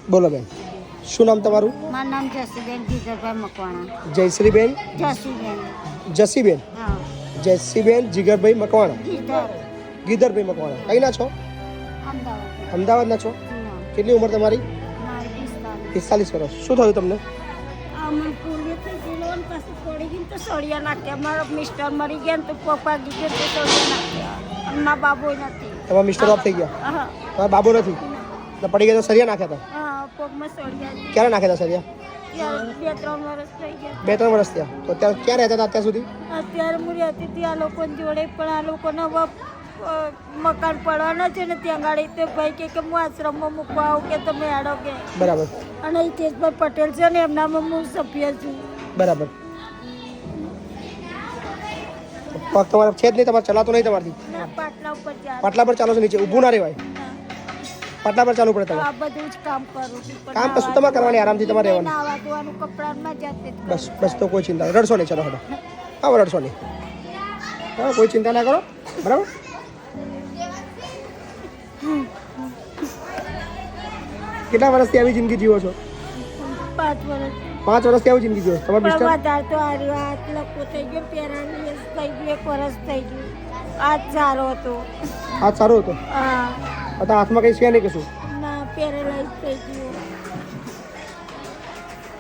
બોલો બેન, શું નામ તમારું? મારું નામ જસીબેન જીગરભાઈ મકવાણા. જયશ્રીબેન? જસીબેન. જસીબેન? હા. જયશ્રીબેન જીગરભાઈ મકવાણા. ગીધર. ગીધરભાઈ મકવાણા. કઈ ના છો? અમદાવાદ. અમદાવાદના છો? કેટલી ઉંમર તમારી? મારી 45 વર્ષ. શું થયું તમને? અમે પૂર્વે થઈ ગયેલો ને પછી પડી ગઈ તો સળિયા નાખ્યા. મારા મિસ્ટર મરી ગયા ને તો પપ્પા ગઈ તો સળિયા નાખ્યા. અને મારા બાબો નથી. તમારા મિસ્ટર ઓફ થઈ ગયા? હા. તમારા બાબો નથી? તો પડી ગયા તો સરિયા નાખ્યા હતા? હા, પગમાં સળિયા. ક્યારે નાખ્યા હતા સરિયા? 2-3 વર્ષ થઈ ગયા. 2-3 વર્ષ થયા. તો અત્યારે ક્યાં રહેતા હતા અત્યાર સુધી? અત્યારે હું રહેતી હતી આ લોકોની જોડે, પણ આ લોકોને હવે મકાન પડવાના છે ને ત્યાં ગાડી તો ભાઈ કે હું આશ્રમમાં મૂકવા આવું કે તમે આડો કે. બરાબર. અને હિતેશભાઈ પટેલ છે ને એમનામાં હું સભ્ય છું. બરાબર. પગ તમારે છે જ નહીં, તમારે ચલાતો નહીં તમારથી? ના, પાટલા ઉપર ચાલે. પાટલા પર ચાલો છો, નીચે ઊભું ના રહેવાય. પાટલા પર ચાલવું પડે તમારે. આ બધું જ કામ કરું છું. પણ કામ કશું તમારે કરવાની, આરામથી તમારે રહેવાનું. નાવા ધોવાનું કપડામાં જાતે જ કરું. બસ બસ, તો કોઈ ચિંતા નહીં. રડશો નહીં. ચલો હડો. હા, રડશો નહીં. હા, કોઈ ચિંતા ના કરો. બરાબર. કેટલા વર્ષથી આવી જિંદગી જીવો છો? 5 વર્ષ. 5 વર્ષથી આવી જિંદગી જીવો છો? તમારા પણ મિસ્ટર? વધારે તો આ રહ્યો હાથ લખો થઈ ગયો, પેરાલિસિસ થઈ ગયું, 1 વર્ષ થઈ ગયું. હાથ સારો હતો. હાથ સારો હતો? હા. અત્યારે હાથમાં કંઈ છે નહીં કશું? ના, પેરાલાઇઝ થઈ ગયું.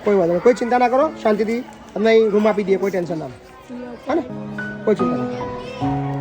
કોઈ વાંધો નહીં. કોઈ ચિંતા ના કરો. શાંતિથી તમને અહીં રૂમ આપી દઈએ. કોઈ ટેન્શન ના લો. હા ને? કોઈ ચિંતા નહીં.